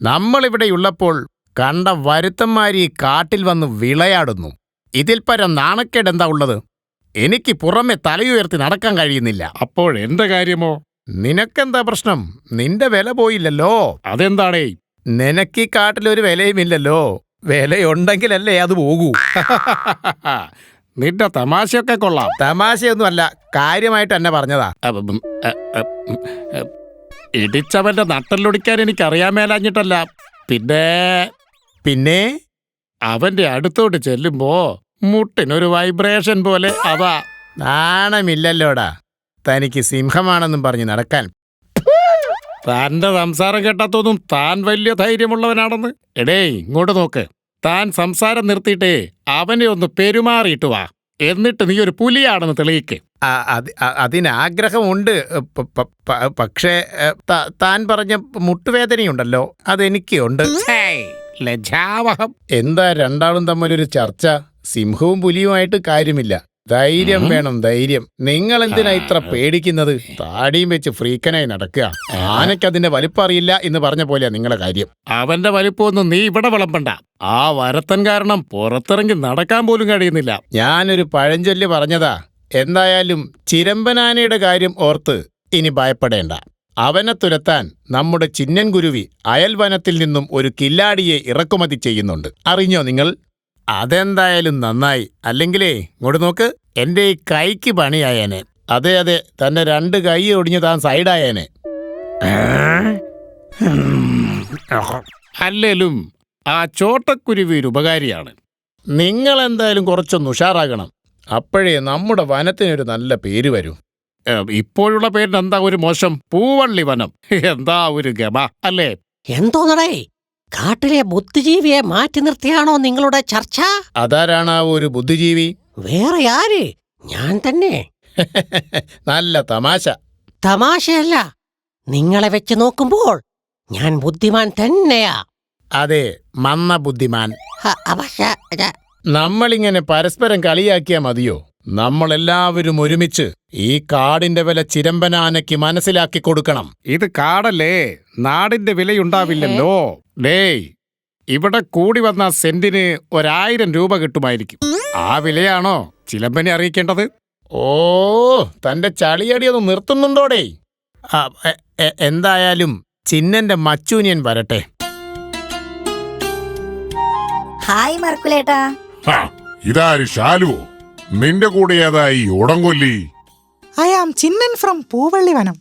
നമ്മളിവിടെയുള്ളപ്പോൾ കണ്ട വരുത്തന്മാരി കാട്ടിൽ വന്ന് വിളയാടുന്നു. ഇതിൽ പരം നാണക്കേട് എന്താ ഉള്ളത്? എനിക്ക് പുറമെ തലയുയർത്തി നടക്കാൻ കഴിയുന്നില്ല. അപ്പോൾ എന്റെ കാര്യമോ? നിനക്കെന്താ പ്രശ്നം? നിന്റെ വില പോയില്ലല്ലോ. അതെന്താണേ? നിനക്ക് ഈ കാട്ടിലൊരു വിലയുമില്ലല്ലോ. വിലയുണ്ടെങ്കിലല്ലേ അത് പോകൂ. നിന്റെ തമാശയൊക്കെ കൊള്ളാം. തമാശയൊന്നുമല്ല, കാര്യമായിട്ട് തന്നെ പറഞ്ഞതാ. ഇടിച്ചവന്റെ നട്ടല്ലൊടിക്കാൻ എനിക്കറിയാൻ മേലാഞ്ഞിട്ടല്ല. പിന്നെ അവന്റെ അടുത്തോട്ട് ചെല്ലുമ്പോ മുട്ടിനൊരു വൈബ്രേഷൻ പോലെ. അതാ. നാണമില്ലല്ലോടാ തനിക്ക് സിംഹമാണെന്നും പറഞ്ഞ് നടക്കാൻ. തന്റെ സംസാരം കേട്ടാത്തോന്നും താൻ വലിയ ധൈര്യമുള്ളവനാണെന്ന്. എടേ ഇങ്ങോട്ട് നോക്ക്. താൻ സംസാരം നിർത്തിയിട്ടേ അവനെ ഒന്ന് പെരുമാറിയിട്ട് വാ. എന്നിട്ട് നീ ഒരു പുലിയാണെന്ന് തെളിയിക്ക്. അതിനാഗ്രഹമുണ്ട്. പക്ഷേ താൻ പറഞ്ഞ മുട്ടുവേദനയുണ്ടല്ലോ, അതെനിക്കുണ്ട്. ലജ്ജാവഹം. എന്താ രണ്ടാളും തമ്മിലൊരു ചർച്ച? സിംഹവും പുലിയുമായിട്ട് കാര്യമില്ല. ധൈര്യം വേണം, ധൈര്യം. നിങ്ങൾ എന്തിനാ ഇത്ര പേടിക്കുന്നത്? താടിയും വെച്ച് ഫ്രീക്കനായി നടക്കുക. ആനയ്ക്കതിന്റെ വലിപ്പറിയില്ല എന്ന് പറഞ്ഞ പോലെയാ നിങ്ങളെ കാര്യം. അവന്റെ വലിപ്പമൊന്നും നീ ഇവിടെ വിളമ്പണ്ട. ആ വരത്തൻ കാരണം പുറത്തിറങ്ങി നടക്കാൻ പോലും കഴിയുന്നില്ല. ഞാനൊരു പഴഞ്ചൊല്ല് പറഞ്ഞതാ. എന്തായാലും ചിരമ്പനാനയുടെ കാര്യം ഓർത്ത് ഇനി ഭയപ്പെടേണ്ട. അവനെ തുരത്താൻ നമ്മുടെ ചിന്നൻ കുരുവി അയൽവനത്തിൽ നിന്നും ഒരു കില്ലാടിയെ ഇറക്കുമതി ചെയ്യുന്നുണ്ട്. അറിഞ്ഞോ നിങ്ങൾ? അതെന്തായാലും നന്നായി. അല്ലെങ്കിലേ ഇങ്ങോട്ട് നോക്ക്, എന്റെ ഈ കൈക്ക് പണിയായേനെ. അതെ അതെ, തന്റെ 2 കൈ ഒടിഞ്ഞ് താൻ സൈഡായേനെ. അല്ലേലും ആ ചോട്ടക്കുരുവി ഒരു ഉപകാരിയാണ്. നിങ്ങൾ എന്തായാലും കുറച്ചൊന്ന് ഉഷാറാകണം. അപ്പോഴേ നമ്മുടെ വനത്തിനൊരു നല്ല പേര് വരൂ. ഇപ്പോഴുള്ള പേരിന് എന്താ ഒരു മോശം? പൂവള്ളി വനം. എന്താ ഒരു ഗമ അല്ലേ? എന്തോന്നടേ, കാട്ടിലെ ബുദ്ധിജീവിയെ മാറ്റി നിർത്തിയാണോ നിങ്ങളുടെ ചർച്ച? അതാരാണ് ആ ഒരു ബുദ്ധിജീവി? വേറെ ആര്? ഞാൻ തന്നെ. നല്ല തമാശ. തമാശയല്ല, നിങ്ങളെ വെച്ച് നോക്കുമ്പോൾ ഞാൻ ബുദ്ധിമാൻ തന്നെയാ. അതെ, മന്ന ബുദ്ധിമാൻ. നമ്മളിങ്ങനെ പരസ്പരം കളിയാക്കിയാ മതിയോ? നമ്മളെല്ലാവരും ഒരുമിച്ച് ഈ കാടിന്റെ വില ചിരമ്പനാനയ്ക്ക് മനസ്സിലാക്കി കൊടുക്കണം. ഇത് കാടല്ലേ, നാടിന്റെ വിലയുണ്ടാവില്ലല്ലോ. ഡേയ്, ഇവിടെ കൂടി വന്ന സെന്റിന് 1000 രൂപ കിട്ടുമായിരിക്കും. ആ വിലയാണോ ചിലമ്പനെ അറിയിക്കേണ്ടത്? ഓ, തന്റെ ചളിയടിയൊന്ന് നിർത്തുന്നുണ്ടോടേ? എന്തായാലും ചിന്നന്റെ മച്ചൂനിയൻ വരട്ടെ. ഹായ് മർക്കുലേട്ടാ. ഇതാര് ശാലുവോ? നിന്റെ കൂടെ ഏതായി ഉടങ്കൊല്ലി? ഐ ആം ചിന്നൻ ഫ്രം പൂവള്ളി വനം.